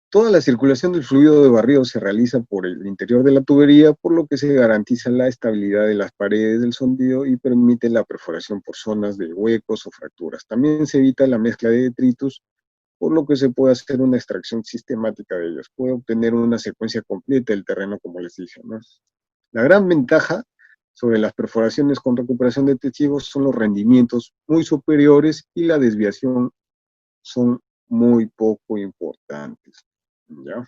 Toda la circulación del fluido de barrido se realiza por el interior de la tubería, por lo que se garantiza la estabilidad de las paredes del sondeo y permite la perforación por zonas de huecos o fracturas. También se evita la mezcla de detritus, por lo que se puede hacer una extracción sistemática de ellos. Puede obtener una secuencia completa del terreno, como les dije, ¿no? La gran ventaja sobre las perforaciones con recuperación de testigos son los rendimientos muy superiores y la desviación son muy poco importantes, ¿ya?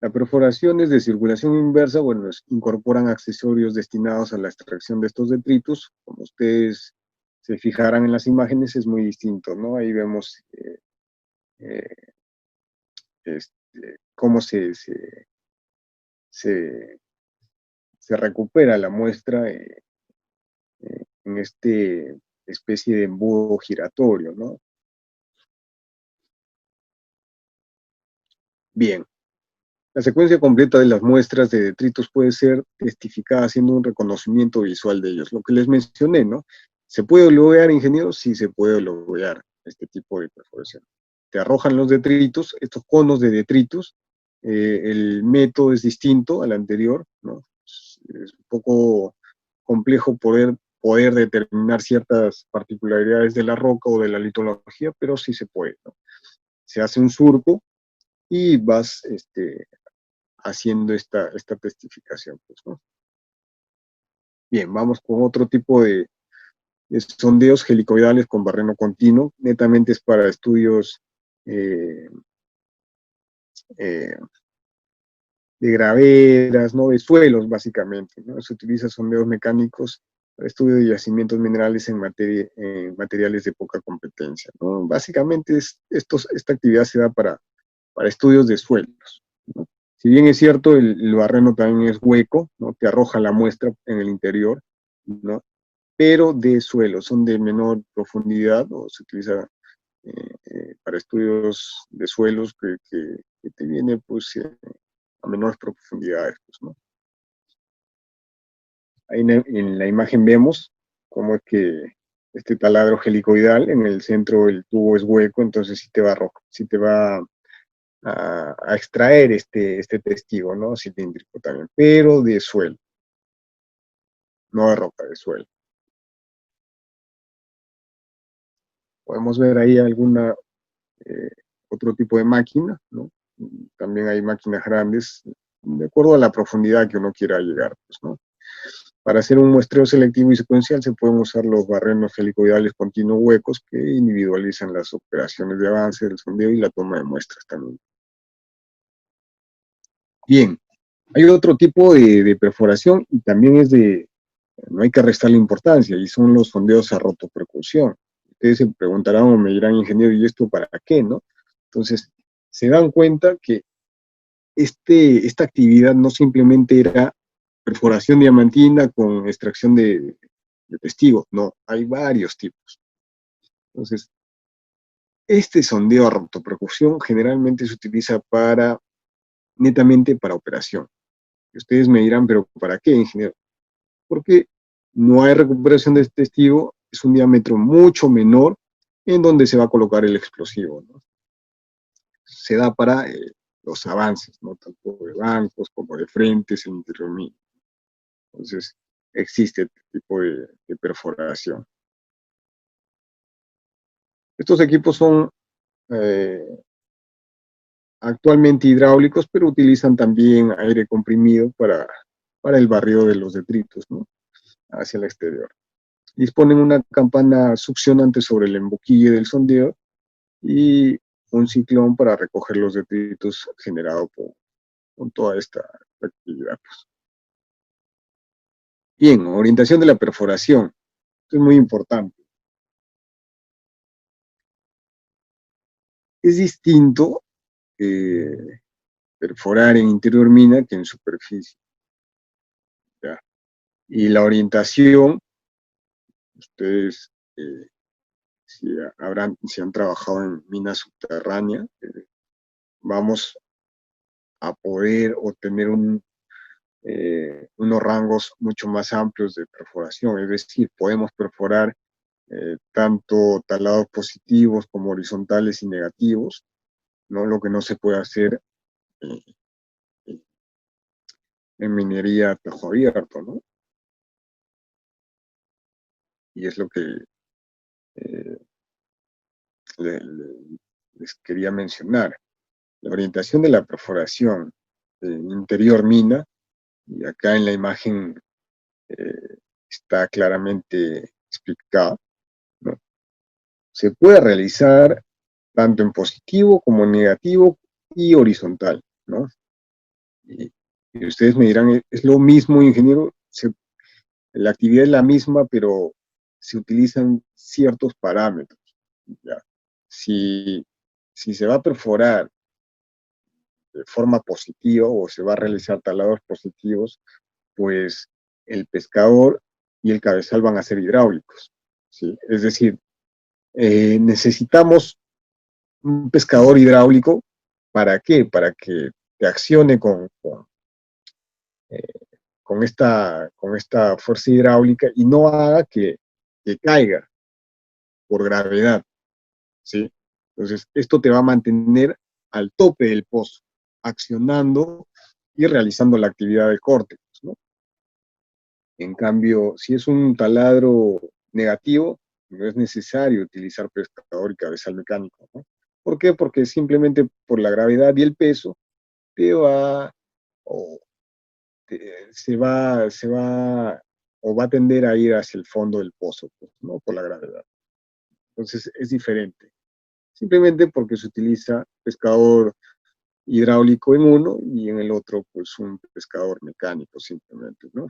Las perforaciones de circulación inversa, bueno, incorporan accesorios destinados a la extracción de estos detritus. Como ustedes se fijarán en las imágenes, es muy distinto, ¿no? Ahí vemos eh, cómo se, se recupera la muestra en este especie de embudo giratorio, ¿no? Bien, la secuencia completa de las muestras de detritus puede ser testificada haciendo un reconocimiento visual de ellos. Lo que les mencioné, ¿no? ¿Se puede loguear, ingeniero? Sí, se puede loguear este tipo de perforación. Te arrojan los detritus, estos conos de detritus. El método es distinto al anterior, ¿no? Es un poco complejo poder determinar ciertas particularidades de la roca o de la litología, pero sí se puede, ¿no? Se hace un surco y vas haciendo esta testificación, pues, ¿no? Bien, vamos con otro tipo de sondeos helicoidales con barreno continuo. Netamente es para estudios eh, eh, de graveras, ¿no? De suelos, básicamente, ¿no? Se utiliza sondeos mecánicos para estudio de yacimientos minerales en materiales de poca competencia, ¿no? Básicamente esta actividad se da para estudios de suelos, ¿no? Si bien es cierto, el barreno también es hueco, ¿no? Te arroja la muestra en el interior, ¿no? Pero de suelo, son de menor profundidad o se utiliza para estudios de suelos que te viene pues a menores profundidades, pues, ¿no? Ahí en la imagen vemos cómo es que este taladro helicoidal, en el centro el tubo es hueco, entonces sí te va a extraer este testigo, ¿no? Cilíndrico también, pero de suelo, no de roca, de suelo. Podemos ver ahí eh, otro tipo de máquina, ¿no? También hay máquinas grandes, de acuerdo a la profundidad que uno quiera llegar, pues, ¿no? Para hacer un muestreo selectivo y secuencial se pueden usar los barrenos helicoidales continuos huecos que individualizan las operaciones de avance del sondeo y la toma de muestras también. Bien, hay otro tipo de perforación y también no hay que restarle importancia, y son los sondeos a rotopercusión. Ustedes se preguntarán o me dirán, ingeniero, ¿y esto para qué, no? Entonces, se dan cuenta que esta actividad no simplemente era perforación diamantina con extracción de testigos, no, hay varios tipos. Entonces, este sondeo a rotopercusión generalmente se utiliza netamente para operación. Y ustedes me dirán, ¿pero para qué, ingeniero? Porque no hay recuperación de este testigo, es un diámetro mucho menor en donde se va a colocar el explosivo, ¿no? Se da para los avances, ¿no? Tanto de bancos como de frentes en interior mínimo. Entonces, existe este tipo de perforación. Estos equipos son eh, actualmente hidráulicos, pero utilizan también aire comprimido para el barrido de los detritos, ¿no? Hacia el exterior. Disponen una campana succionante sobre el emboquille del sondeo y un ciclón para recoger los detritos generados con toda esta actividad. Pues. Bien, orientación de la perforación. Esto es muy importante. Es distinto perforar en interior mina que en superficie. ¿Ya? Y la orientación, ustedes si han trabajado en mina subterránea, vamos a poder obtener unos rangos mucho más amplios de perforación, es decir, podemos perforar tanto talados positivos como horizontales y negativos, ¿no? Lo que no se puede hacer eh, en minería a tajo abierto, ¿no? Y es lo que eh, les quería mencionar. La orientación de la perforación interior mina, y acá en la imagen está claramente explicada, ¿no? Se puede realizar tanto en positivo como en negativo y horizontal, ¿no? Y, y ustedes me dirán, ¿es lo mismo, ingeniero? La actividad es la misma, pero se utilizan ciertos parámetros, ¿ya? Si, si se va a perforar de forma positiva o se va a realizar talados positivos, pues el pescador y el cabezal van a ser hidráulicos, ¿sí? Es decir, necesitamos un pescador hidráulico, ¿para qué? Para que te accione eh, con esta fuerza hidráulica y no haga que caiga por gravedad, ¿sí? Entonces, esto te va a mantener al tope del pozo, accionando y realizando la actividad de corte, ¿no? En cambio, si es un taladro negativo, no es necesario utilizar pescador y cabezal mecánico, ¿no? ¿Por qué? Porque simplemente por la gravedad y el peso te va, o se va, o va a tender a ir hacia el fondo del pozo, pues, ¿no? Por la gravedad. Entonces es diferente. Simplemente porque se utiliza pescador hidráulico en uno y en el otro, pues un pescador mecánico simplemente, ¿no?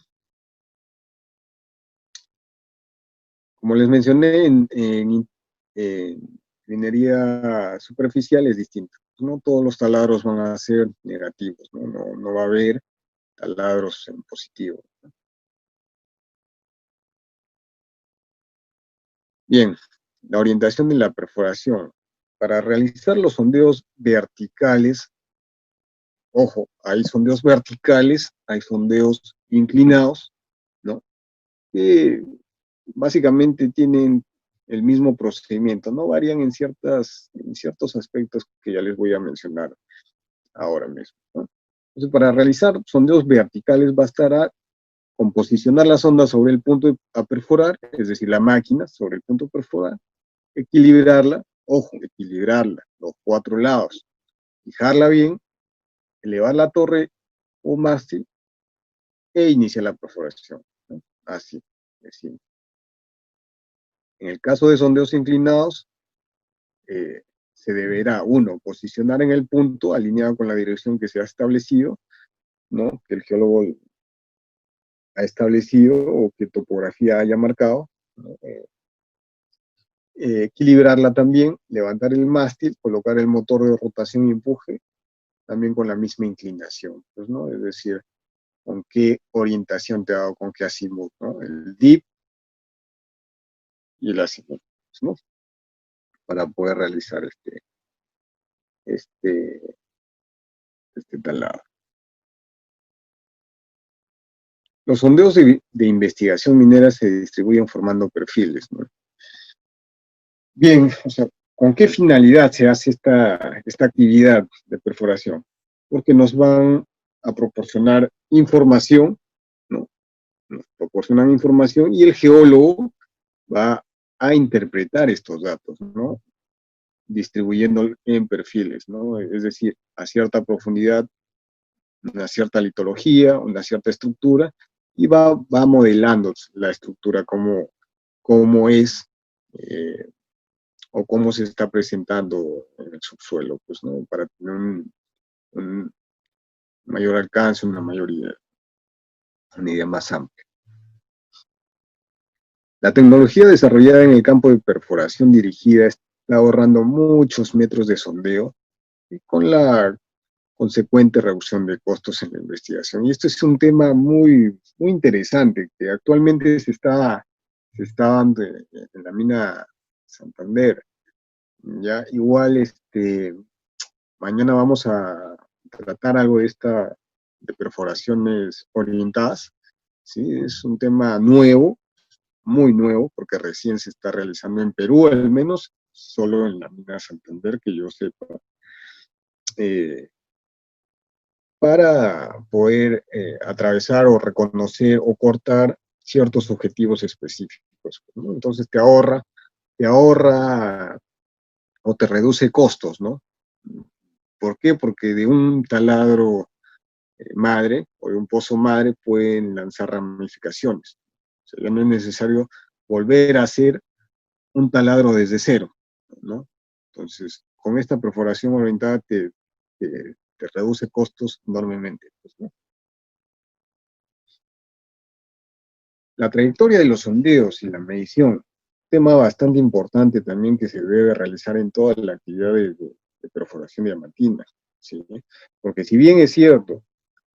Como les mencioné, en minería superficial es distinto. No todos los taladros van a ser negativos, ¿no? No va a haber taladros en positivo. Bien, la orientación de la perforación. Para realizar los sondeos verticales, ojo, hay sondeos verticales, hay sondeos inclinados, ¿no? Que básicamente tienen el mismo procedimiento, no varían en ciertos aspectos que ya les voy a mencionar ahora mismo, ¿no? Entonces, para realizar sondeos verticales bastará con posicionar la sonda sobre el punto a perforar, es decir, la máquina sobre el punto a perforar, equilibrarla, ojo, equilibrarla, los cuatro lados, fijarla bien, elevar la torre o mástil e iniciar la perforación, ¿no? Así, así. En el caso de sondeos inclinados, se deberá, uno, posicionar en el punto alineado con la dirección que se ha establecido, ¿no? Que el geólogo ha establecido o que topografía haya marcado, ¿no? Equilibrarla también, levantar el mástil, colocar el motor de rotación y empuje, también con la misma inclinación, pues, ¿no? Es decir, con qué orientación te ha dado, con qué azimut, ¿no? El dip y el azimut, ¿no? Para poder realizar este talado. Los sondeos de investigación minera se distribuyen formando perfiles, ¿no? Bien, o sea, ¿con qué finalidad se hace esta actividad de perforación? Porque nos van a proporcionar información, ¿no? Nos proporcionan información y el geólogo va a interpretar estos datos, ¿no? Distribuyendo en perfiles, ¿no? Es decir, a cierta profundidad, una cierta litología, una cierta estructura, y va modelando la estructura como es eh, o cómo se está presentando en el subsuelo, pues, ¿no? Para tener un mayor alcance, una idea más amplia. La tecnología desarrollada en el campo de perforación dirigida está ahorrando muchos metros de sondeo y con la consecuente reducción de costos en la investigación. Y esto es un tema muy interesante que actualmente se está dando en la mina Santander. Ya igual mañana vamos a tratar algo de perforaciones orientadas, ¿sí? Es un tema nuevo, muy nuevo, porque recién se está realizando en Perú, al menos, solo en la mina Santander, que yo sepa, eh, para poder atravesar o reconocer o cortar ciertos objetivos específicos, ¿no? Entonces te ahorra o te reduce costos, ¿no? ¿Por qué? Porque de un taladro madre o de un pozo madre pueden lanzar ramificaciones. O sea, ya no es necesario volver a hacer un taladro desde cero, ¿no? Entonces, con esta perforación orientada te reduce costos enormemente, pues, ¿no? La trayectoria de los sondeos y la medición, tema bastante importante también que se debe realizar en toda la actividad de perforación diamantina, ¿sí? Porque si bien es cierto,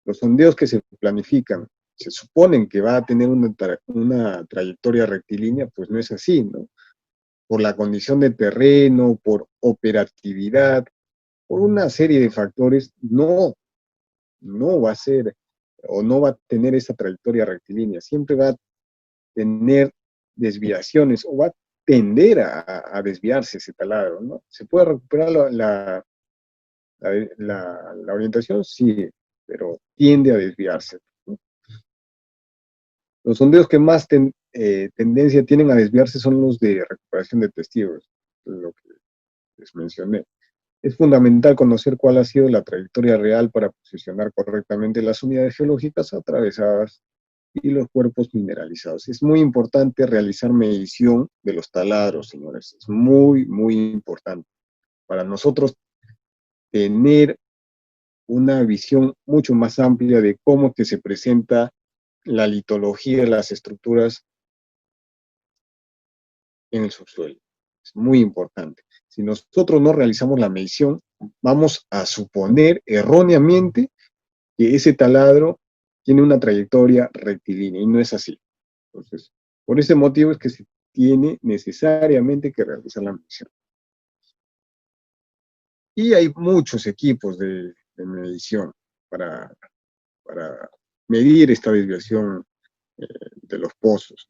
los sondeos que se planifican se suponen que va a tener una trayectoria rectilínea, pues no es así, ¿no? Por la condición de terreno, por operatividad, por una serie de factores, no va a ser o no va a tener esa trayectoria rectilínea, siempre va a tener desviaciones o va a tender a desviarse ese taladro, ¿no? ¿Se puede recuperar la orientación? Sí, pero tiende a desviarse, ¿no? Los sondeos que más tendencia tienen a desviarse son los de recuperación de testigos, lo que les mencioné. Es fundamental conocer cuál ha sido la trayectoria real para posicionar correctamente las unidades geológicas atravesadas y los cuerpos mineralizados. Es muy importante realizar medición de los taladros, señores. Es muy importante para nosotros tener una visión mucho más amplia de cómo que se presenta la litología de las estructuras en el subsuelo. Es muy importante. Si nosotros no realizamos la medición, vamos a suponer erróneamente que ese taladro tiene una trayectoria rectilínea y no es así. Entonces, por ese motivo es que se tiene necesariamente que realizar la medición. Y hay muchos equipos de medición para, para medir esta desviación de los pozos.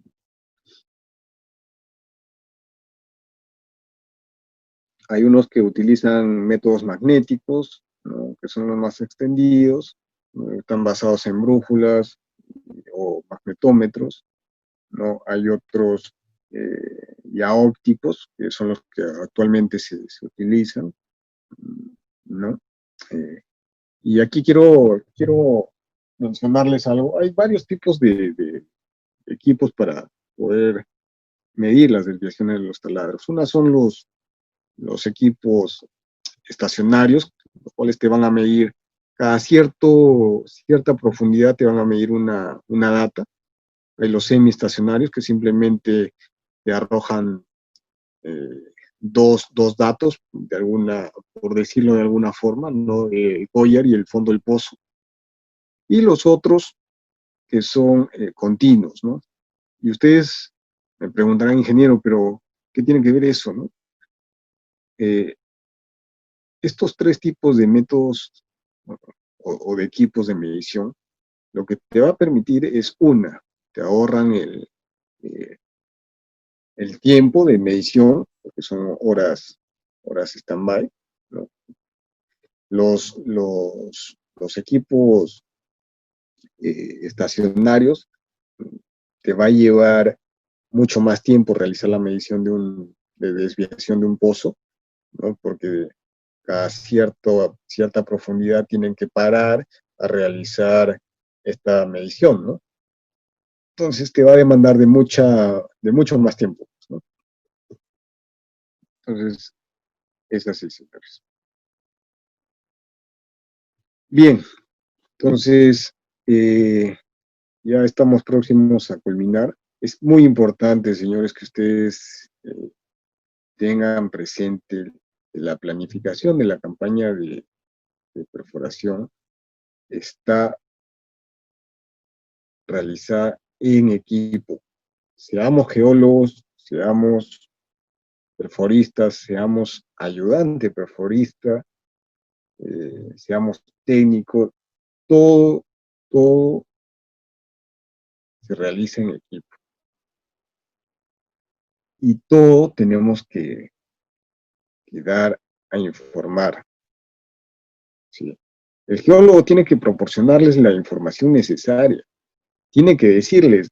Hay unos que utilizan métodos magnéticos, ¿no? Que son los más extendidos, ¿no? Están basados en brújulas o magnetómetros, ¿no? Hay otros ya ópticos, que son los que actualmente se utilizan, ¿no? Eh, y aquí quiero mencionarles algo. Hay varios tipos de equipos para poder medir las desviaciones de los taladros. Una son los equipos estacionarios, los cuales te van a medir cada cierta profundidad, te van a medir una data. Hay los semiestacionarios que simplemente te arrojan dos datos, por decirlo de alguna forma, ¿no? El collar y el fondo del pozo. Y los otros que son continuos, ¿no? Y ustedes me preguntarán, ingeniero, pero ¿qué tiene que ver eso, no? Eh, Estos tres tipos de métodos o de equipos de medición lo que te va a permitir es te ahorran eh, el tiempo de medición, porque son horas stand-by, ¿no? Los equipos estacionarios te va a llevar mucho más tiempo realizar la medición de desviación de un pozo, ¿no? Porque a cierta profundidad tienen que parar a realizar esta medición, ¿no? Entonces te va a demandar de mucho más tiempo, ¿no? Entonces, es así, señores. Bien, entonces, ya estamos próximos a culminar. Es muy importante, señores, que ustedes tengan presente la planificación de la campaña de perforación está realizada en equipo. Seamos geólogos, seamos perforistas, seamos ayudante perforista, seamos técnicos, todo, todo se realiza en equipo. Y todo tenemos que dar a informar, ¿sí? El geólogo tiene que proporcionarles la información necesaria, tiene que decirles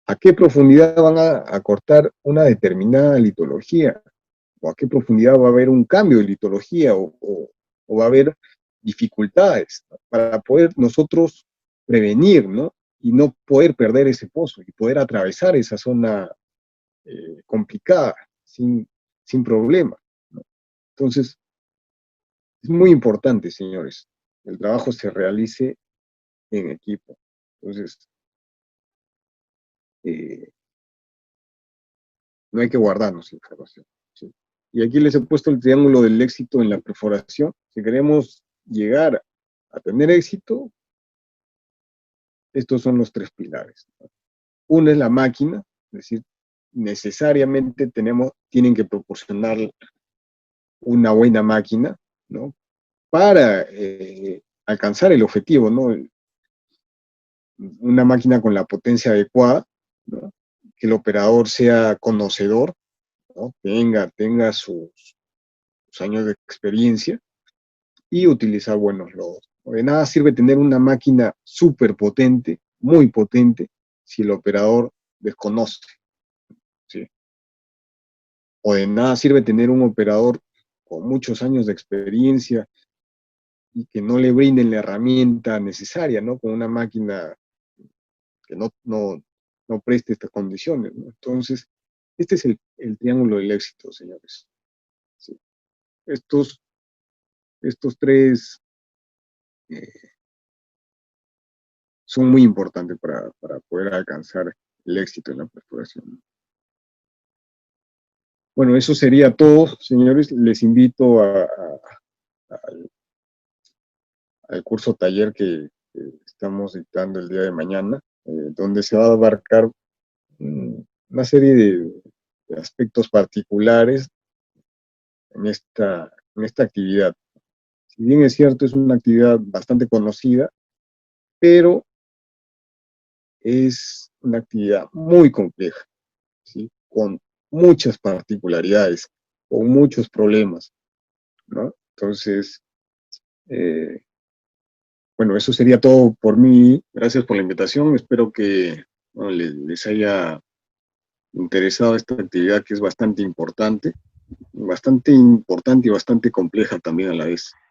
a qué profundidad van a cortar una determinada litología, o a qué profundidad va a haber un cambio de litología, o va a haber dificultades, ¿no? Para poder nosotros prevenir, ¿no? Y no poder perder ese pozo y poder atravesar esa zona complicada sin problema, ¿no? Entonces, es muy importante, señores, el trabajo se realice en equipo. Entonces, eh, no hay que guardarnos información, ¿sí? Y aquí les he puesto el triángulo del éxito en la perforación. Si queremos llegar a tener éxito, estos son los tres pilares, ¿no? Uno es la máquina, es decir, necesariamente tienen que proporcionar una buena máquina, ¿no? Para alcanzar el objetivo, ¿no? Una máquina con la potencia adecuada, ¿no? Que el operador sea conocedor, ¿no? Tenga sus años de experiencia y utilizar buenos lodos. De nada sirve tener una máquina súper potente, muy potente, si el operador desconoce, ¿sí? O de nada sirve tener un operador con muchos años de experiencia y que no le brinden la herramienta necesaria, ¿no? Con una máquina que no preste estas condiciones, ¿no? Entonces, este es el triángulo del éxito, señores. ¿Sí? Estos, estos tres eh, son muy importantes para poder alcanzar el éxito en la perforación. Bueno, eso sería todo, señores. Les invito al curso taller que estamos dictando el día de mañana, donde se va a abarcar una serie de aspectos particulares en esta actividad. Si bien es cierto, es una actividad bastante conocida, pero es una actividad muy compleja, ¿sí? Con muchas particularidades, con muchos problemas, ¿no? Entonces, eh, bueno, eso sería todo por mí. Gracias por la invitación. Espero que bueno, les haya interesado esta actividad que es bastante importante y bastante compleja también a la vez.